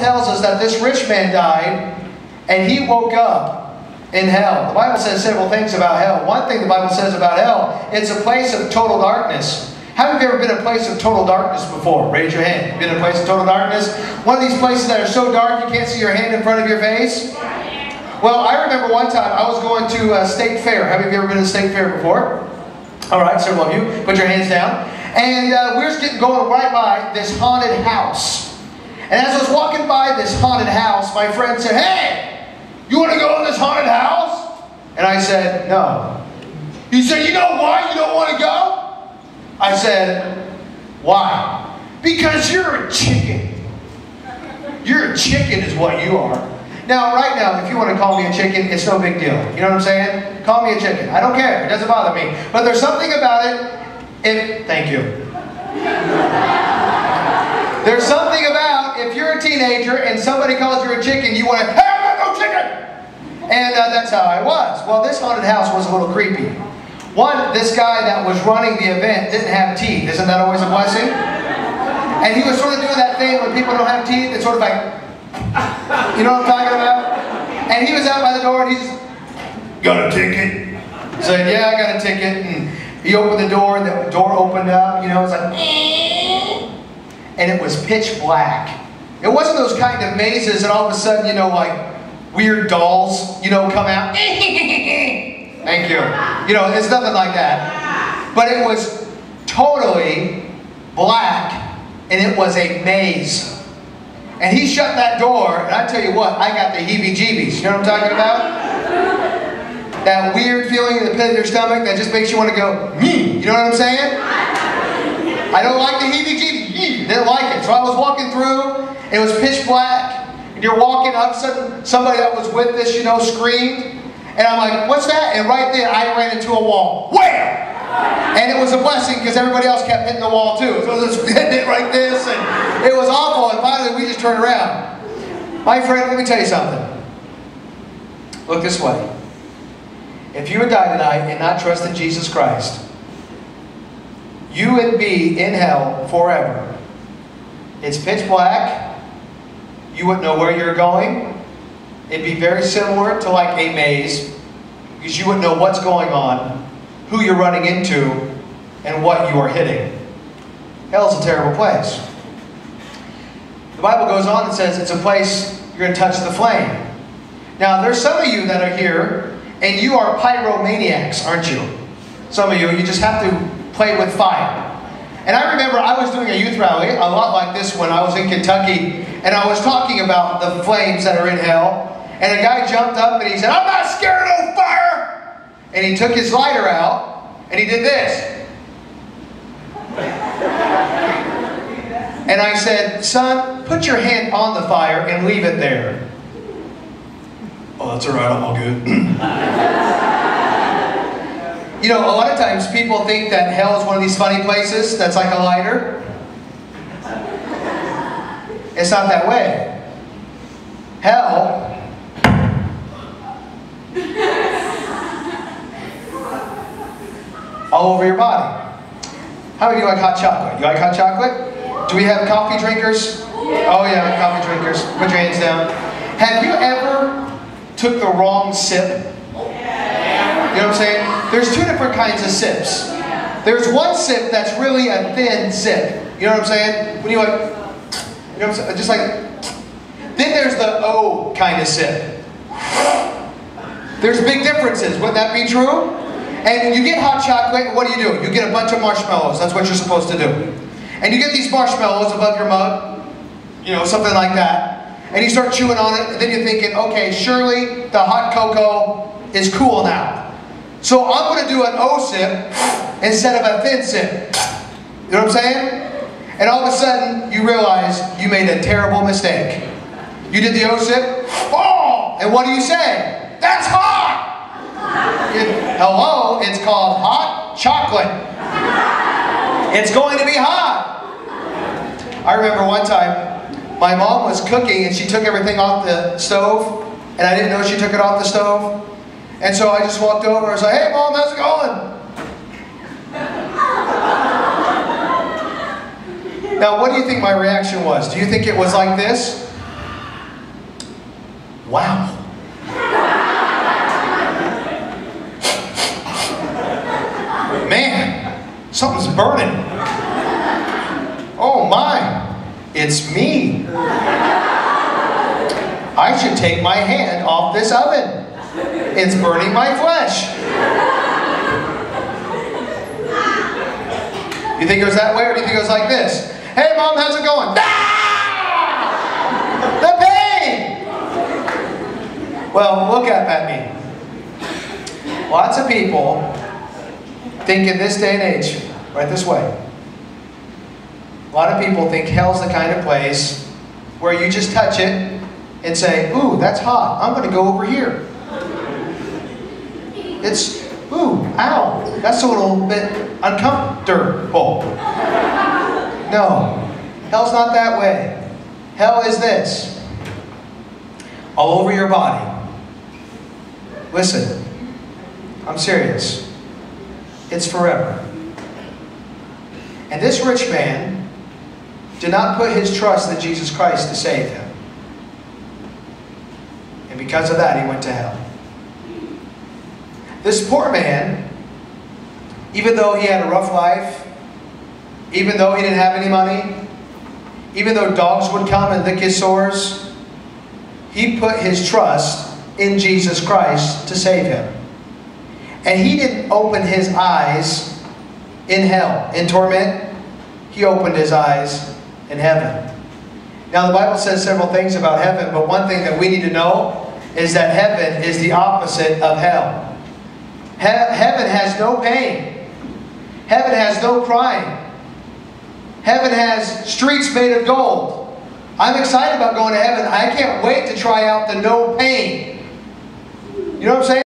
tells us that this rich man died and he woke up in hell. The Bible says several things about hell. One thing the Bible says about hell, it's a place of total darkness. How many of you ever been in a place of total darkness before? Raise your hand. Been in a place of total darkness? One of these places that are so dark you can't see your hand in front of your face? Well, I remember one time I was going to a state fair. Have you ever been to a state fair before? All right, several of you. Put your hands down. And we were just going right by this haunted house. And as I was walking by this haunted house, my friend said, "Hey, you want to go in this haunted house?" And I said, "No." He said, "You know why you don't want to go?" I said, "Why?" "Because you're a chicken. You're a chicken is what you are." Now, right now, if you want to call me a chicken, it's no big deal. You know what I'm saying? Call me a chicken. I don't care. It doesn't bother me. But there's something about it. Thank you. There's something about if you're a teenager and somebody calls you a chicken, you want to, "Hey, I'm not no chicken!" And that's how I was. Well, this haunted house was a little creepy. One, this guy that was running the event didn't have teeth. Isn't that always a blessing? And he was sort of doing that thing when people don't have teeth. It's sort of like, you know what I'm talking about? And he was out by the door and he's, "Got a ticket?" I said, "Yeah, I got a ticket." And he opened the door and the door opened up. You know, it's like, and it was pitch black. It wasn't those kind of mazes and all of a sudden, you know, like weird dolls, you know, come out. Thank you. You know, it's nothing like that. But it was totally black, and it was a maze. And he shut that door, and I tell you what, I got the heebie-jeebies. You know what I'm talking about? That weird feeling in the pit of your stomach that just makes you want to go, "Hmm." You know what I'm saying? I don't like the heebie-jeebies. Didn't like it. So I was walking through, it was pitch black, and you're walking up, suddenly somebody that was with this, you know, screamed. And I'm like, "What's that?" And right there, I ran into a wall. Wham! And it was a blessing because everybody else kept hitting the wall too. So it was hitting it like this, and it was awful. And finally, we just turned around. My friend, let me tell you something. Look this way. If you would die tonight and not trust in Jesus Christ, you would be in hell forever. It's pitch black. You wouldn't know where you're going. It'd be very similar to like a maze because you wouldn't know what's going on, who you're running into, and what you are hitting. Hell's a terrible place. The Bible goes on and says it's a place you're going to touch the flame. Now, there's some of you that are here, and you are pyromaniacs, aren't you? Some of you just have to play with fire. And I remember I was doing a youth rally, a lot like this when I was in Kentucky, and I was talking about the flames that are in hell. And a guy jumped up and he said, "I'm not scared of no fire!" And he took his lighter out and he did this. And I said, "Son, put your hand on the fire and leave it there." "Oh, that's all right, I'm all good." You know, a lot of times people think that hell is one of these funny places that's like a lighter. It's not that way. Hell all over your body. How many of you like hot chocolate? You like hot chocolate? Do we have coffee drinkers? Oh yeah, coffee drinkers. Put your hands down. Have you ever took the wrong sip? You know what I'm saying? There's two different kinds of sips. There's one sip that's really a thin sip. You know what I'm saying? When you like, you know what I'm saying? Just like, then there's the O kind of sip. There's big differences. Wouldn't that be true? And when you get hot chocolate, what do? You get a bunch of marshmallows. That's what you're supposed to do. And you get these marshmallows above your mug, you know, something like that. And you start chewing on it, and then you're thinking, okay, surely the hot cocoa is cool now. So I'm going to do an O sip instead of a thin sip. You know what I'm saying? And all of a sudden, you realize you made a terrible mistake. You did the O sip, oh! And what do you say? That's hot! Hello, it's called hot chocolate. It's going to be hot. I remember one time, my mom was cooking and she took everything off the stove, and I didn't know she took it off the stove. And so I just walked over and was like, "Hey Mom, how's it going?" Now, what do you think my reaction was? Do you think it was like this? Wow. Man, something's burning. Oh my, it's me. I should take my hand off this oven. It's burning my flesh. You think it goes that way, or do you think it goes like this? Hey Mom, how's it going? Ah! The pain! Well, look up at me. Lots of people think in this day and age, right this way. A lot of people think hell's the kind of place where you just touch it and say, ooh, that's hot. I'm going to go over here. It's, ooh, ow. That's a little bit uncomfortable. No, hell's not that way. Hell is this. All over your body. Listen, I'm serious. It's forever. And this rich man did not put his trust in Jesus Christ to save him. And because of that, he went to hell. This poor man, even though he had a rough life, even though he didn't have any money, even though dogs would come and lick his sores, he put his trust in Jesus Christ to save him. And he didn't open his eyes in hell, in torment. He opened his eyes in heaven. Now the Bible says several things about heaven, but one thing that we need to know is that heaven is the opposite of hell. Heaven has no pain. Heaven has no crying. Heaven has streets made of gold. I'm excited about going to heaven. I can't wait to try out the no pain. You know what I'm saying?